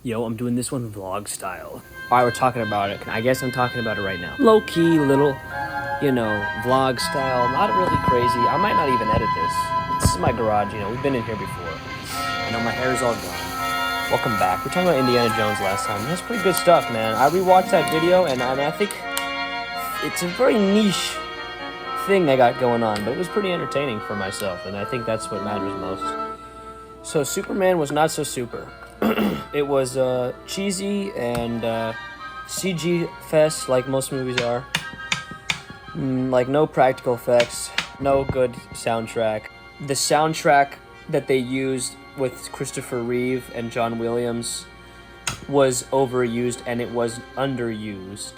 Yo, I'm doing this one vlog style. Alright, we're talking about it. I guess I'm talking about it right now. Low-key, little, vlog style. Not really crazy. I might not even edit this. This is my garage, we've been in here before. My hair's all gone. Welcome back. We're talking about Indiana Jones last time. That's pretty good stuff, man. I rewatched that video, and I think it's a very niche thing they got going on, but it was pretty entertaining for myself, and I think that's what matters most. So Superman was not so super. It was cheesy and CG fest like most movies are. Like no practical effects, no good soundtrack. The soundtrack that they used with Christopher Reeve and John Williams was overused, and it was underused.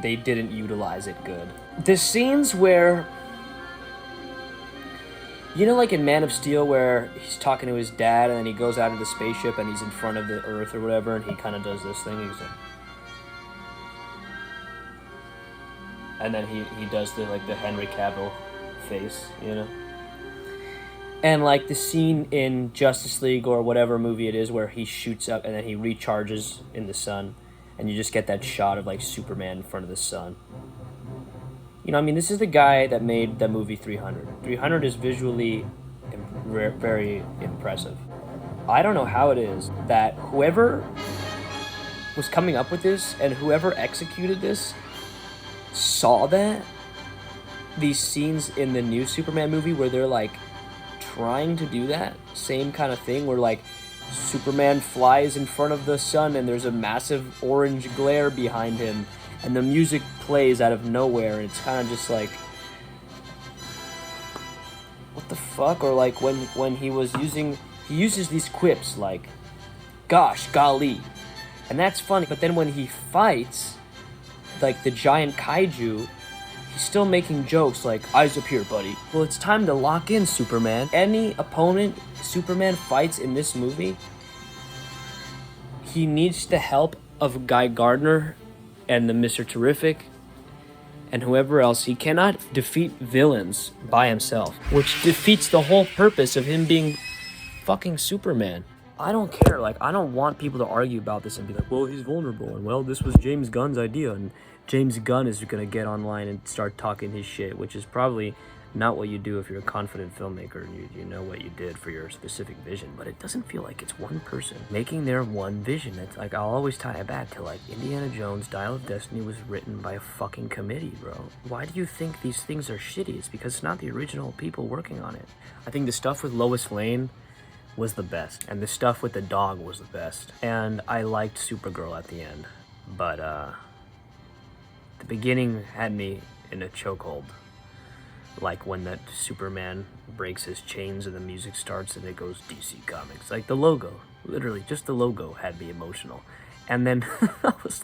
They didn't utilize it good. The scenes where, like in Man of Steel, where he's talking to his dad and then he goes out of the spaceship and he's in front of the Earth or whatever, and he kind of does this thing. He's like, and then he does the Henry Cavill face, And the scene in Justice League or whatever movie it is where he shoots up and then he recharges in the sun, and you just get that shot of Superman in front of the sun. This is the guy that made the movie 300. 300 is visually very impressive. I don't know how it is that whoever was coming up with this and whoever executed this saw these scenes in the new Superman movie where they're trying to do that same kind of thing where Superman flies in front of the sun and there's a massive orange glare behind him and the music plays out of nowhere, and it's kind of just what the fuck? Or when he uses these quips gosh, golly, and that's funny, but then when he fights the giant kaiju, he's still making jokes eyes up here, buddy. Well, it's time to lock in, Superman. Any opponent Superman fights in this movie, he needs the help of Guy Gardner and the Mr. Terrific and whoever else. He cannot defeat villains by himself, which defeats the whole purpose of him being fucking Superman. I don't care. I don't want people to argue about this and be well, he's vulnerable, and well, this was James Gunn's idea, and James Gunn is going to get online and start talking his shit, which is probably not what you do if you're a confident filmmaker and you know what you did for your specific vision. But it doesn't feel like it's one person making their one vision. It's I'll always tie it back to Indiana Jones Dial of Destiny was written by a fucking committee, bro. Why do you think these things are shitty? It's because it's not the original people working on it. I think the stuff with Lois Lane was the best, and the stuff with the dog was the best, and I liked Supergirl at the end, but the beginning had me in a chokehold. When that Superman breaks his chains and the music starts and it goes DC Comics. The logo, literally, just the logo had me emotional. And then I was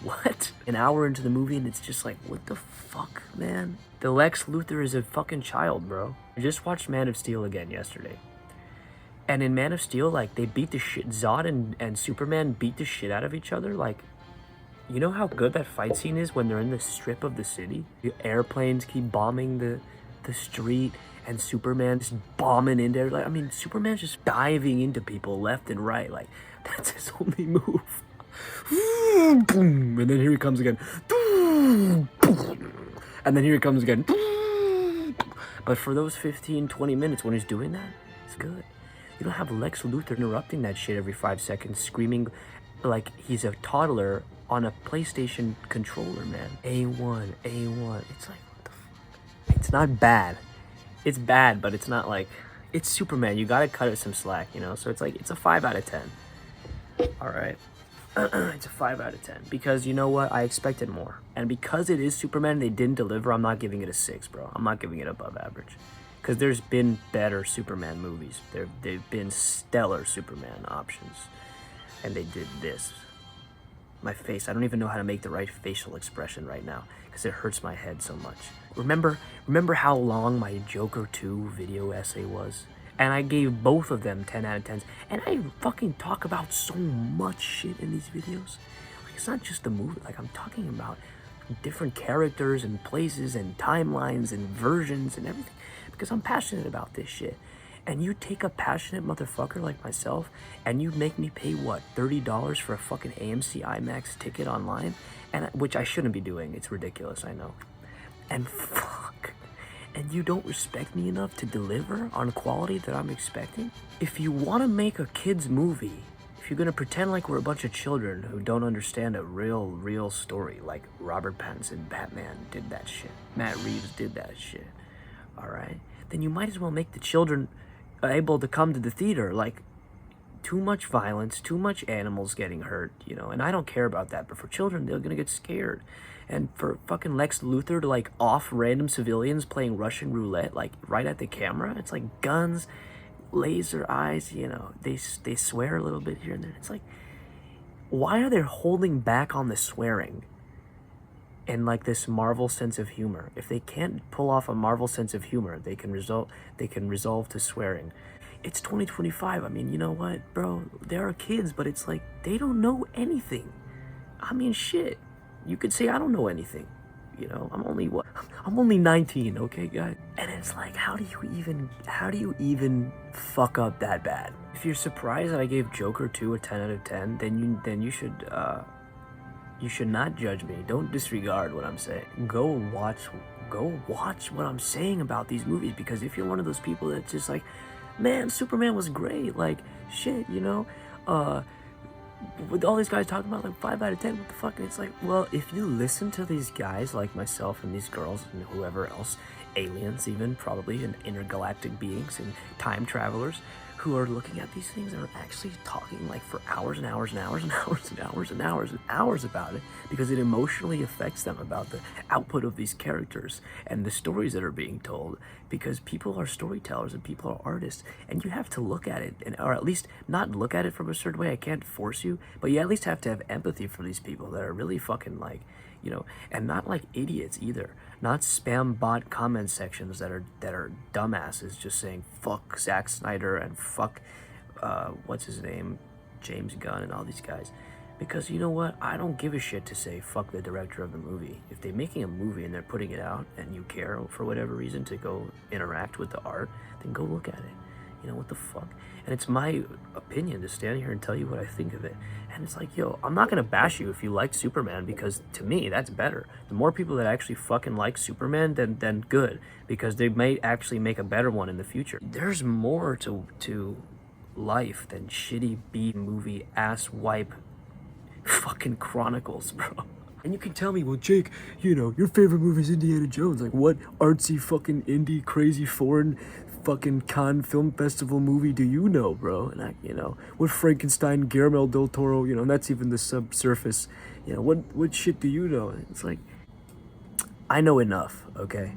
what? An hour into the movie and it's just what the fuck, man? The Lex Luthor is a fucking child, bro. I just watched Man of Steel again yesterday. And in Man of Steel, they beat the shit, Zod and Superman beat the shit out of each other, you know how good that fight scene is when they're in the strip of the city? The airplanes keep bombing the street and Superman's bombing in there. Superman's just diving into people left and right. That's his only move. And then here he comes again. And then here he comes again. But for those 15, 20 minutes when he's doing that, it's good. You don't have Lex Luthor interrupting that shit every 5 seconds, screaming like he's a toddler on a PlayStation controller, man. A1. It's what the fuck? It's not bad. It's bad, but it's not it's Superman. You gotta cut it some slack, So it's a 5 out of 10. All right. It's a 5 out of 10 because you know what? I expected more. And because it is Superman, they didn't deliver. I'm not giving it a 6, bro. I'm not giving it above average. Because there's been better Superman movies. They've been stellar Superman options. And they did this. My face, I don't even know how to make the right facial expression right now because it hurts my head so much. Remember how long my Joker 2 video essay was? And I gave both of them 10 out of 10s. And I fucking talk about so much shit in these videos. It's not just the movie. I'm talking about different characters and places and timelines and versions and everything because I'm passionate about this shit. And you take a passionate motherfucker like myself and you make me pay, what, $30 for a fucking AMC IMAX ticket online? And which I shouldn't be doing. It's ridiculous, I know. And fuck. And you don't respect me enough to deliver on quality that I'm expecting? If you want to make a kid's movie, if you're going to pretend like we're a bunch of children who don't understand a real story, like Robert Pattinson, Batman did that shit, Matt Reeves did that shit, alright? Then you might as well make the children able to come to the theater. Like, too much violence, too much animals getting hurt, you know, and I don't care about that, but for children, they're gonna get scared. And for fucking Lex Luthor to, like, off random civilians playing Russian roulette, like, right at the camera, it's like guns, laser eyes, you know, they swear a little bit here and there. It's like, why are they holding back on the swearing and, like, this Marvel sense of humor? If they can't pull off a Marvel sense of humor, they can resolve to swearing. It's 2025. I mean, you know what, bro? There are kids, but it's like, they don't know anything. I mean, shit. You could say I don't know anything. You know, I'm only 19, okay, guys? And it's like, how do you even fuck up that bad? If you're surprised that I gave Joker 2 a 10 out of 10, then you should not judge me. Don't disregard what I'm saying. Go watch what I'm saying about these movies, because if you're one of those people that's just like, man, Superman was great, like, shit, you know, with all these guys talking about, like, 5 out of 10, what the fuck? And it's like, well, if you listen to these guys like myself and these girls and whoever else, aliens even, probably, and intergalactic beings and time travelers who are looking at these things and are actually talking, like, for hours and hours and hours and hours and hours and hours and hours about it, because it emotionally affects them about the output of these characters and the stories that are being told, because people are storytellers and people are artists, and you have to look at it, or at least not look at it from a certain way. I can't force you, but you at least have to have empathy for these people that are really fucking, like, you know, and not like idiots either. Not spam bot comment sections that are dumbasses just saying fuck Zack Snyder and fuck what's his name, James Gunn, and all these guys. Because you know what? I don't give a shit to say fuck the director of the movie. If they're making a movie and they're putting it out and you care for whatever reason to go interact with the art, then go look at it. You know, what the fuck? And it's my opinion to stand here and tell you what I think of it. And it's like, yo, I'm not gonna bash you if you liked Superman, because to me, that's better. The more people that actually fucking like Superman, then good, because they may actually make a better one in the future. There's more to life than shitty B-movie ass wipe fucking chronicles, bro. And you can tell me, well, Jake, you know, your favorite movie is Indiana Jones. Like, what artsy fucking indie crazy foreign fucking Cannes Film Festival movie do you know, bro? And I, you know, what Frankenstein, Guillermo del Toro, you know, and that's even the subsurface. You know, what shit do you know? It's like, I know enough, okay?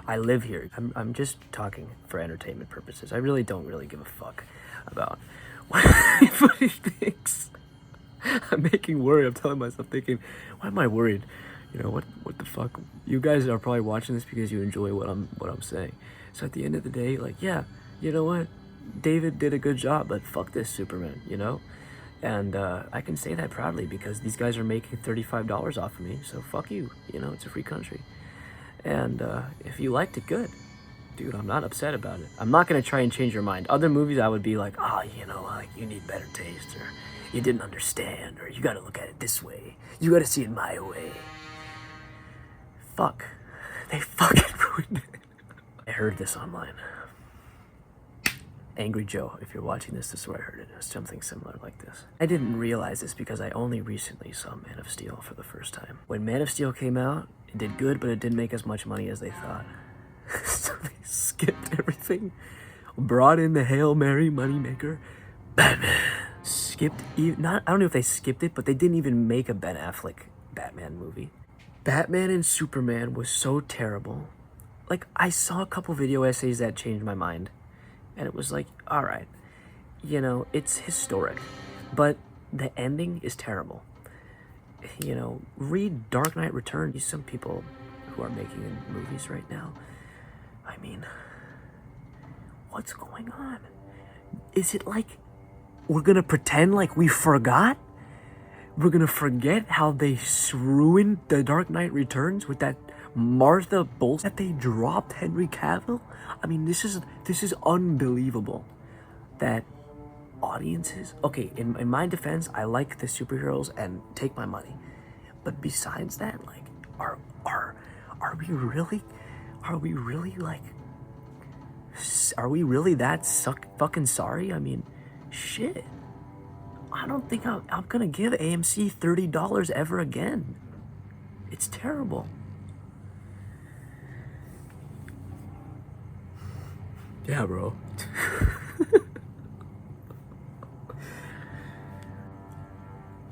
I live here. I'm just talking for entertainment purposes. I really don't give a fuck about what anybody thinks. I'm making worry. I'm telling myself, thinking, why am I worried? You know, what the fuck? You guys are probably watching this because you enjoy what I'm saying. So at the end of the day, like, yeah, you know what? David did a good job, but fuck this Superman, you know? And I can say that proudly because these guys are making $35 off of me, so fuck you. You know, it's a free country. And if you liked it, good. Dude, I'm not upset about it. I'm not gonna try and change your mind. Other movies I would be like, oh, you know, like, you need better taste, or you didn't understand, or you gotta look at it this way. You gotta see it my way. Fuck. They fucking ruined it. I heard this online. Angry Joe, if you're watching this is where I heard it. It's something similar like this. I didn't realize this because I only recently saw Man of Steel for the first time. When Man of Steel came out, it did good, but it didn't make as much money as they thought. So they skipped everything. Brought in the Hail Mary moneymaker, Batman. Skipped, I don't know if they skipped it, but they didn't even make a Ben Affleck Batman movie. Batman and Superman was so terrible. Like, I saw a couple video essays that changed my mind. And it was like, all right, you know, it's historic, but the ending is terrible. You know, read Dark Knight Returns. Some people who are making movies right now, I mean, what's going on? Is it like we're gonna pretend like we forgot? We're gonna forget how they ruined The Dark Knight Returns with that Martha Bolson, that they dropped Henry Cavill. I mean, this is unbelievable that audiences, okay, in my defense, I like the superheroes and take my money, but besides that, like, are we really like, are we really that fucking sorry? I mean, shit, I don't think I'm gonna give AMC $30 ever again. It's terrible. Yeah, bro.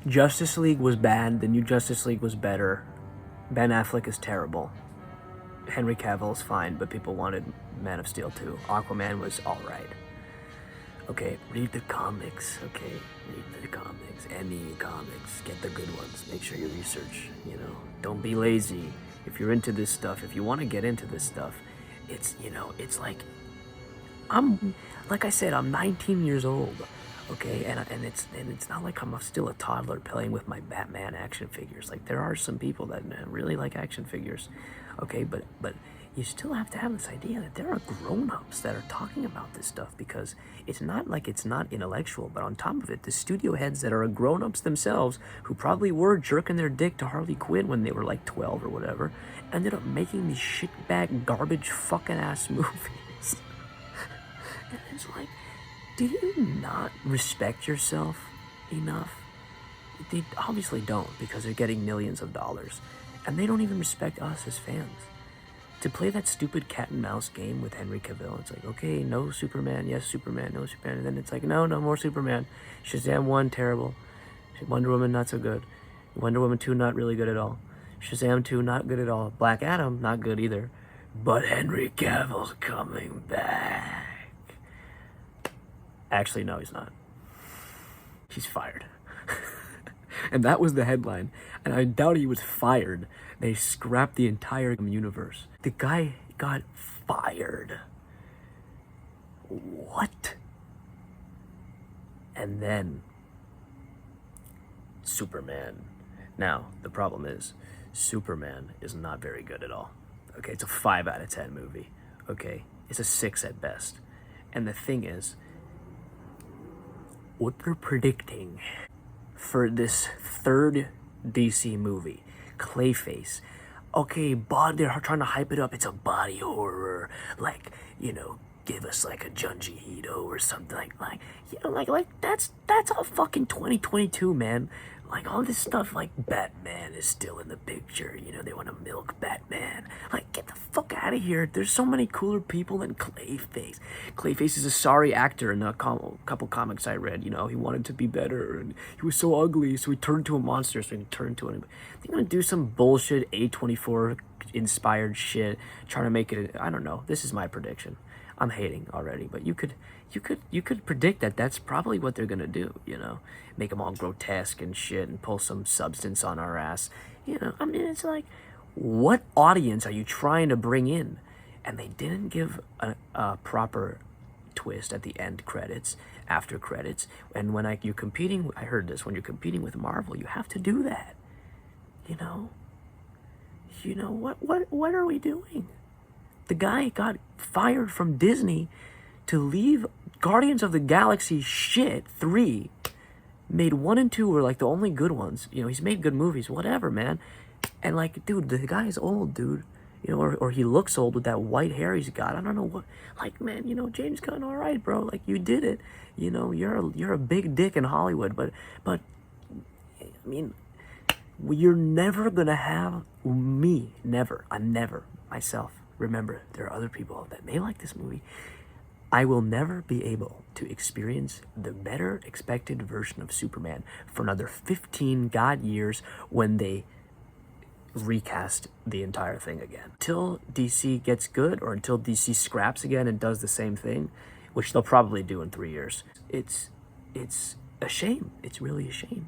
Justice League was bad. The new Justice League was better. Ben Affleck is terrible. Henry Cavill is fine, but people wanted Man of Steel too. Aquaman was alright. Okay, read the comics. Okay, read the comics. Any comics. Get the good ones. Make sure you research, you know. Don't be lazy. If you're into this stuff, if you want to get into this stuff, it's, you know, it's like, like I said, I'm 19 years old. Okay, and it's not like I'm still a toddler playing with my Batman action figures. Like, there are some people that really like action figures. Okay, but you still have to have this idea that there are grown-ups that are talking about this stuff, because it's not like it's not intellectual, but on top of it, the studio heads that are grown-ups themselves, who probably were jerking their dick to Harley Quinn when they were like 12 or whatever, ended up making these shitbag garbage fucking ass movies. And it's like, do you not respect yourself enough? They obviously don't, because they're getting millions of dollars. And they don't even respect us as fans. To play that stupid cat and mouse game with Henry Cavill, it's like, okay, no Superman, yes Superman, no Superman. And then it's like, no more Superman. Shazam 1, terrible. Wonder Woman, not so good. Wonder Woman 2, not really good at all. Shazam 2, not good at all. Black Adam, not good either. But Henry Cavill's coming back. Actually, no, he's not. He's fired. And that was the headline. And I doubt he was fired. They scrapped the entire universe. The guy got fired. What? And then Superman. Now, the problem is, Superman is not very good at all. Okay, it's a 5 out of 10 movie. Okay, it's a 6 at best. And the thing is, what they're predicting for this third DC movie, Clayface. Okay, but they're trying to hype it up. It's a body horror, like, you know, give us like a Junji Ito or something like you know, like that's all fucking 2022, man. Like, all this stuff, like Batman is still in the picture. You know, they want to milk Batman. Like, get the fuck out of here. There's so many cooler people than Clayface. Clayface is a sorry actor in a couple comics I read. You know, he wanted to be better, and he was so ugly, so he turned to a monster, so he turned to it. They're going to do some bullshit A24 inspired shit, trying to make it, I don't know. This is my prediction. I'm hating already, but you could predict that that's probably what they're gonna do, you know, make them all grotesque and shit and pull some substance on our ass, you know. I mean, it's like, what audience are you trying to bring in? And they didn't give a proper twist at the end credits, after credits, and when you're competing, I heard this, when you're competing with Marvel, you have to do that, you know. What are we doing? The guy got fired from Disney to leave Guardians of the Galaxy 3. Made 1 and 2 were like the only good ones. You know, he's made good movies, whatever, man. And like, dude, the guy's old, dude. You know, or he looks old with that white hair he's got. I don't know what. Like, man, you know, James Gunn, all right, bro. Like, you did it. You know, you're a big dick in Hollywood, but I mean, you're never gonna have me. Never. I'm never myself. Remember, there are other people that may like this movie. I will never be able to experience the better expected version of Superman for another 15 god years when they recast the entire thing again. Until DC gets good, or until DC scraps again and does the same thing, which they'll probably do in 3 years. It's a shame. It's really a shame.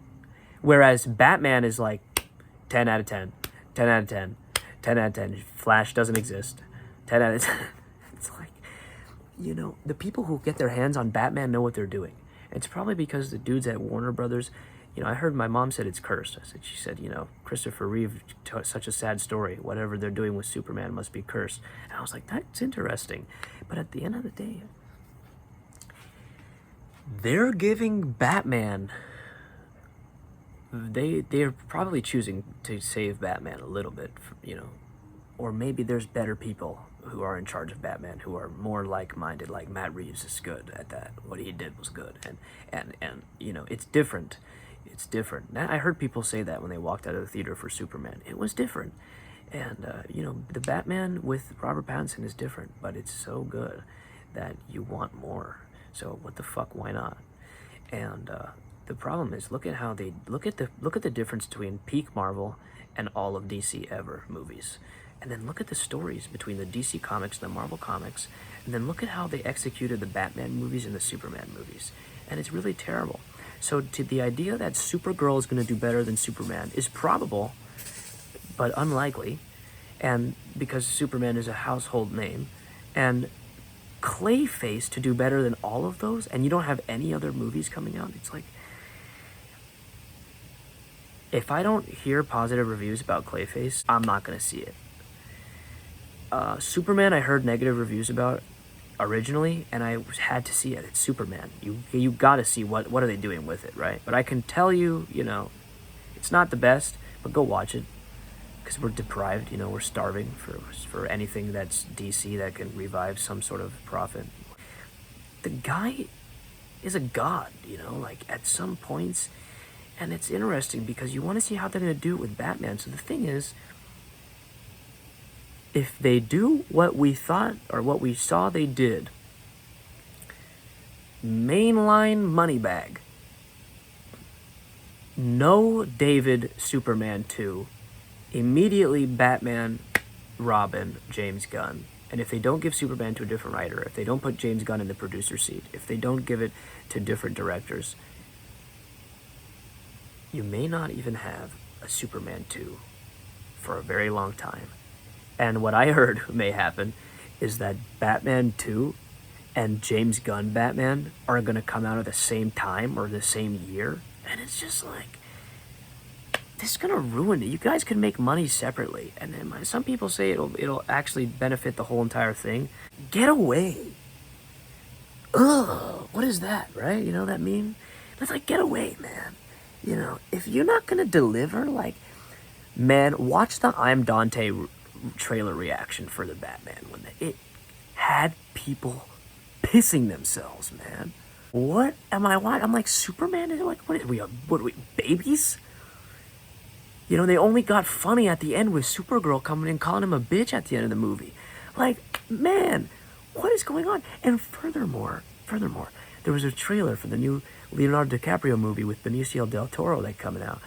Whereas Batman is like 10 out of 10, 10 out of 10. 10 out of 10. Flash doesn't exist. 10 out of 10. It's like, you know, the people who get their hands on Batman know what they're doing. It's probably because the dudes at Warner Brothers, You know, I heard my mom said it's cursed. She said, Christopher Reeve, such a sad story. Whatever they're doing with Superman must be cursed. And I was like, that's interesting. But at the end of the day, they're giving Batman, they're probably choosing to save Batman a little bit, or maybe there's better people who are in charge of Batman who are more like-minded. Like Matt Reeves is good at that. What he did was good, and it's different. It's different. Now, I heard people say that when they walked out of the theater for Superman. It was different, and the Batman with Robert Pattinson is different, but it's so good that you want more. So what the fuck? Why not? And the problem is, look at the difference between peak Marvel and all of DC ever movies. And then look at the stories between the DC comics and the Marvel comics. And then look at how they executed the Batman movies and the Superman movies. And it's really terrible. So to the idea that Supergirl is going to do better than Superman is probable, but unlikely. And because Superman is a household name. And Clayface to do better than all of those, and you don't have any other movies coming out. It's like, if I don't hear positive reviews about Clayface, I'm not going to see it. Superman, I heard negative reviews about originally, and I had to see it. It's Superman. You got to see what are they doing with it, right? But I can tell you, it's not the best, but go watch it, because we're deprived. We're starving for anything that's DC that can revive some sort of profit. The guy is a god, at some points, and it's interesting because you want to see how they're going to do it with Batman. So the thing is, if they do what we thought or what we saw they did, mainline money bag, no David Superman 2, immediately Batman, Robin, James Gunn. And if they don't give Superman to a different writer, if they don't put James Gunn in the producer seat, if they don't give it to different directors, you may not even have a Superman 2 for a very long time. And what I heard may happen is that Batman 2 and James Gunn Batman are going to come out at the same time or the same year. And it's just like, this is going to ruin it. You guys can make money separately. And then some people say it'll actually benefit the whole entire thing. Get away. Ugh, what is that, right? You know that meme? It's like, get away, man. If you're not going to deliver, man, watch the I'm Dante trailer reaction for the Batman when it had people pissing themselves, man. What am I watching? I'm like, Superman? What are we, babies? They only got funny at the end with Supergirl coming in calling him a bitch at the end of the movie. Man, what is going on? And furthermore, there was a trailer for the new Leonardo DiCaprio movie with Benicio del Toro that coming out.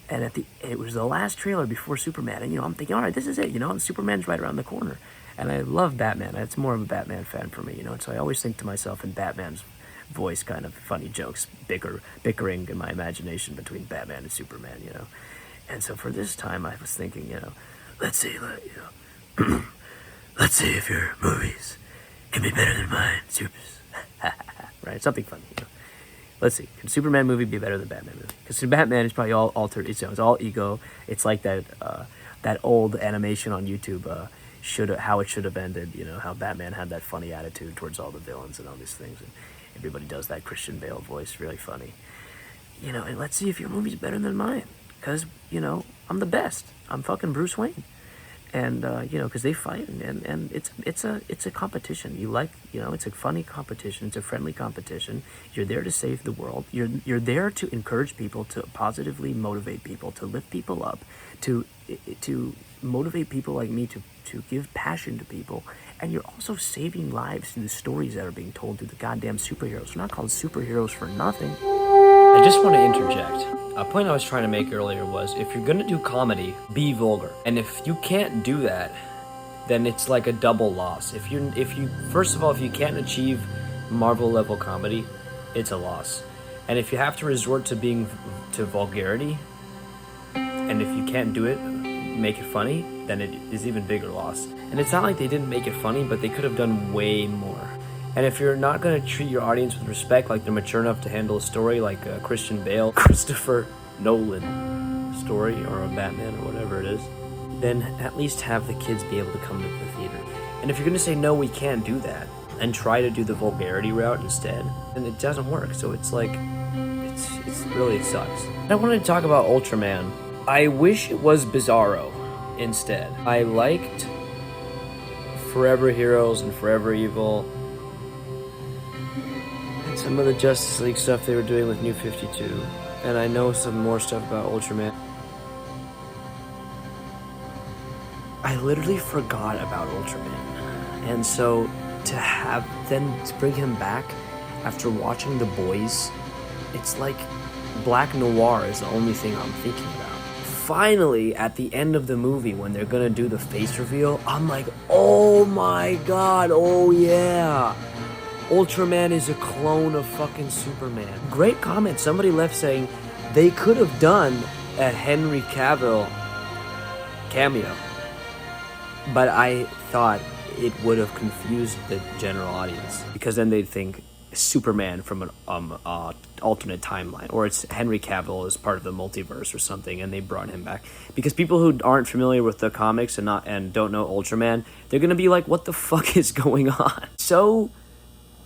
And it was the last trailer before Superman. And, I'm thinking, all right, this is it, and Superman's right around the corner. And I love Batman. It's more of a Batman fan for me, And so I always think to myself in Batman's voice, kind of funny jokes, bickering in my imagination between Batman and Superman, And so for this time, I was thinking, let's see, let's see if your movies can be better than mine, Supers. Right? Something funny, Let's see. Can Superman movie be better than Batman movie? Because Batman is probably all altered. It's all ego. It's like that old animation on YouTube. How it should have ended. How Batman had that funny attitude towards all the villains and all these things. And everybody does that Christian Bale voice, really funny. And let's see if your movie's better than mine. Because I'm the best. I'm fucking Bruce Wayne. And because they fight, and it's a competition. It's a funny competition. It's a friendly competition. You're there to save the world. You're there to encourage people, to positively motivate people, to lift people up, to motivate people like me, to give passion to people. And you're also saving lives through the stories that are being told through the goddamn superheroes. We're not called superheroes for nothing. I just want to interject. A point I was trying to make earlier was, if you're going to do comedy, be vulgar. And if you can't do that, then it's like a double loss. If you first of all, if you can't achieve Marvel level comedy, it's a loss. And if you have to resort to vulgarity, and if you can't do it, make it funny, then it is even bigger loss. And it's not like they didn't make it funny, but they could have done way more. And if you're not going to treat your audience with respect, like they're mature enough to handle a story like a Christian Bale, Christopher Nolan story, or a Batman, or whatever it is, then at least have the kids be able to come to the theater. And if you're going to say, no, we can't do that, and try to do the vulgarity route instead, then it doesn't work. So it's like, it really sucks. I wanted to talk about Ultraman. I wish it was Bizarro instead. I liked Forever Heroes and Forever Evil, and some of the Justice League stuff they were doing with New 52. And I know some more stuff about Ultraman. I literally forgot about Ultraman. And so to bring him back after watching The Boys, it's like Black Noir is the only thing I'm thinking about. Finally, at the end of the movie, when they're gonna do the face reveal, I'm like, oh my god, oh yeah. Ultraman is a clone of fucking Superman. Great comment somebody left saying they could have done a Henry Cavill cameo, but I thought it would have confused the general audience, because then they'd think Superman from an alternate timeline, or it's Henry Cavill as part of the multiverse or something, and they brought him back. Because people who aren't familiar with the comics and don't know Ultraman, they're gonna be like, what the fuck is going on? So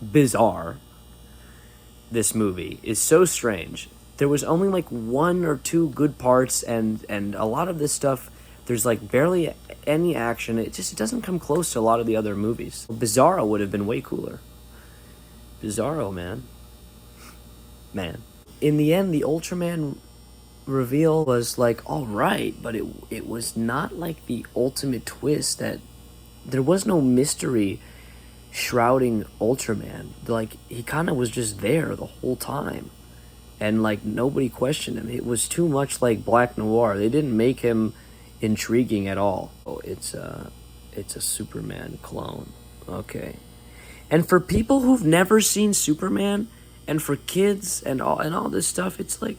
bizarre. This movie is so strange. There was only like 1 or 2 good parts, and a lot of this stuff, there's like barely any action. It doesn't come close to a lot of the other movies. Bizarro would have been way cooler. Bizarro, man. In the end, the Ultraman reveal was like, alright, but it was not like the ultimate twist. That there was no mystery shrouding Ultraman. Like, he kind of was just there the whole time, and like nobody questioned him. It was too much like Black Noir. They didn't make him intriguing at all. Oh, it's a Superman clone. Okay. And for people who've never seen Superman, and for kids and all this stuff, it's like,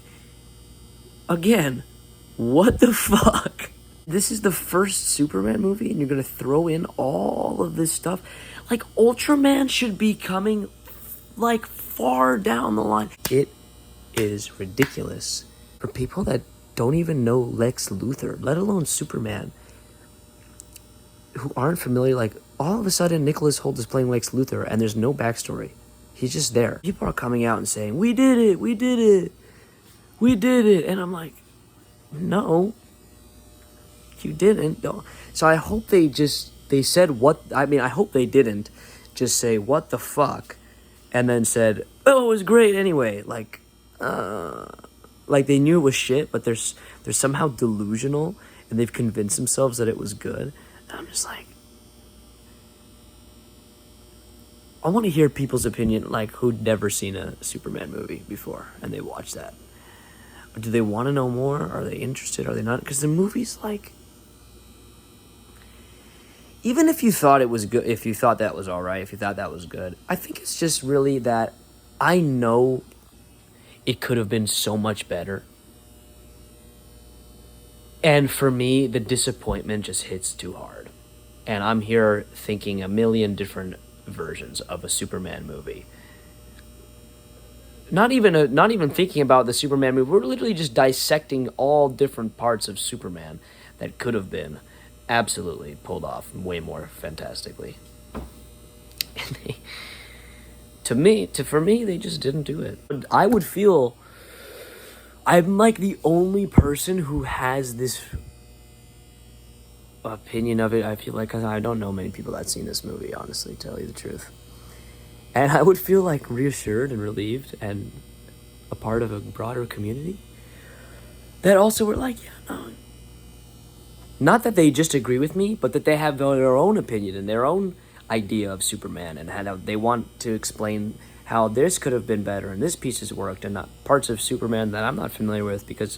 again, what the fuck? This is the first Superman movie, and you're gonna throw in all of this stuff? Like, Ultraman should be coming like far down the line. It is ridiculous for people that don't even know Lex Luthor, let alone Superman, who aren't familiar. Like, all of a sudden Nicholas Hoult is playing Lex Luthor and there's no backstory. He's just there. People are coming out and saying, we did it, we did it, we did it. And I'm like, no, you didn't. No. So I hope they said what, I hope they didn't just say, what the fuck, and then said, oh, it was great anyway. Like they knew it was shit, but they're somehow delusional, and they've convinced themselves that it was good. And I'm just like, I want to hear people's opinion, like, who'd never seen a Superman movie before, and they watch that. Or do they want to know more? Are they interested? Are they not? Because the movie's like, even if you thought it was good, if you thought that was all right, if you thought that was good, I think it's just really that I know it could have been so much better. And for me, the disappointment just hits too hard. And I'm here thinking a million different versions of a Superman movie. Not even thinking about the Superman movie. We're literally just dissecting all different parts of Superman that could have been absolutely pulled off way more fantastically. And for me, they just didn't do it. I would feel I'm like the only person who has this opinion of it. I feel like I don't know many people that's seen this movie, honestly, to tell you the truth. And I would feel like reassured and relieved and a part of a broader community that also were like, yeah, no. Not that they just agree with me, but that they have their own opinion and their own idea of Superman, and how they want to explain how this could have been better and this piece has worked, and not parts of Superman that I'm not familiar with, because,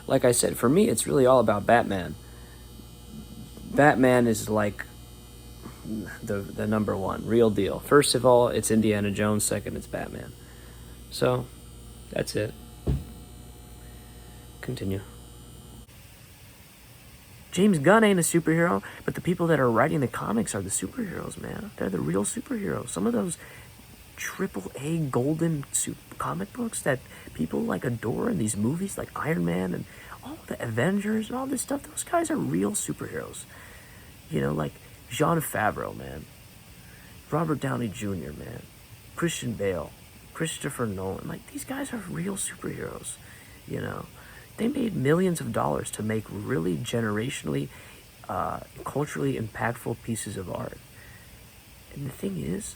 like I said, for me, it's really all about Batman. Batman is like the number one, real deal. First of all, it's Indiana Jones. Second, it's Batman. So, that's it. Continue. James Gunn ain't a superhero, but the people that are writing the comics are the superheroes, man. They're the real superheroes. Some of those triple-A golden comic books that people like adore in these movies like Iron Man and all the Avengers and all this stuff. Those guys are real superheroes. You know, like Jon Favreau, man. Robert Downey Jr., man. Christian Bale. Christopher Nolan. Like, these guys are real superheroes, you know. They made millions of dollars to make really generationally, culturally impactful pieces of art. And the thing is,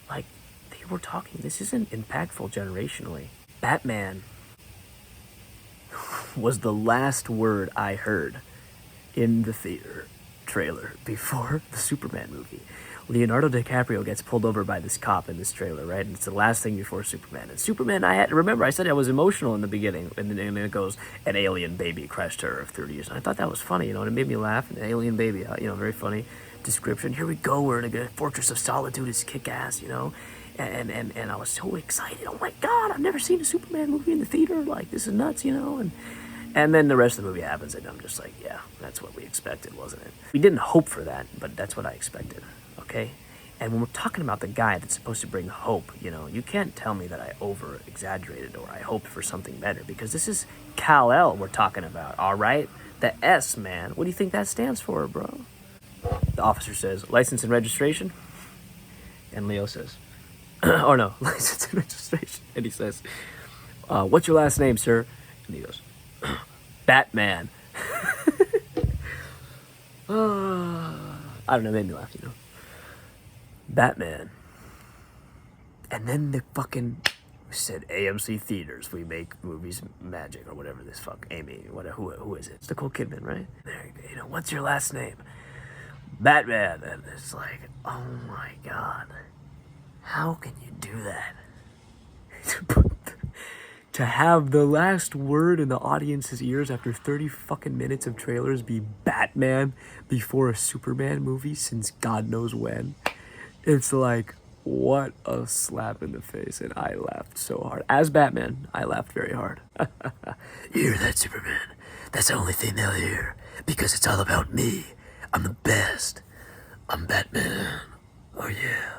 like, they were talking, this isn't impactful generationally. Batman was the last word I heard in the theater trailer before the Superman movie. Leonardo DiCaprio gets pulled over by this cop in this trailer, right? And it's the last thing before Superman. And Superman, I said I was emotional in the beginning. And then it goes, an alien baby crashed her of 30 years. And I thought that was funny, you know, and it made me laugh. An alien baby, you know, very funny description. Here we go, we're in a Fortress of Solitude. It's kick-ass, you know? And I was so excited. Oh my God, I've never seen a Superman movie in the theater. Like, this is nuts, you know? And then the rest of the movie happens, and I'm just like, yeah, that's what we expected, wasn't it? We didn't hope for that, but that's what I expected. Okay? And when we're talking about the guy that's supposed to bring hope, you know, you can't tell me that I over-exaggerated or I hoped for something better, because this is Kal-El we're talking about, all right? The S, man. What do you think that stands for, bro? The officer says, license and registration? And Leo says, oh no, license and registration. And he says, what's your last name, sir? And he goes, Batman. I don't know, it made me laugh, you know. Batman. And then the fucking said AMC Theaters, we make movies magic, or whatever this fuck, Amy, who is it? It's Nicole Kidman, right? There you go. You know, what's your last name? Batman. And it's like, oh my God. How can you do that? To have the last word in the audience's ears after 30 fucking minutes of trailers be Batman before a Superman movie since God knows when. It's like, what a slap in the face. And I laughed so hard. As Batman, I laughed very hard. You hear that, Superman? That's the only thing they'll hear. Because it's all about me. I'm the best. I'm Batman. Oh yeah.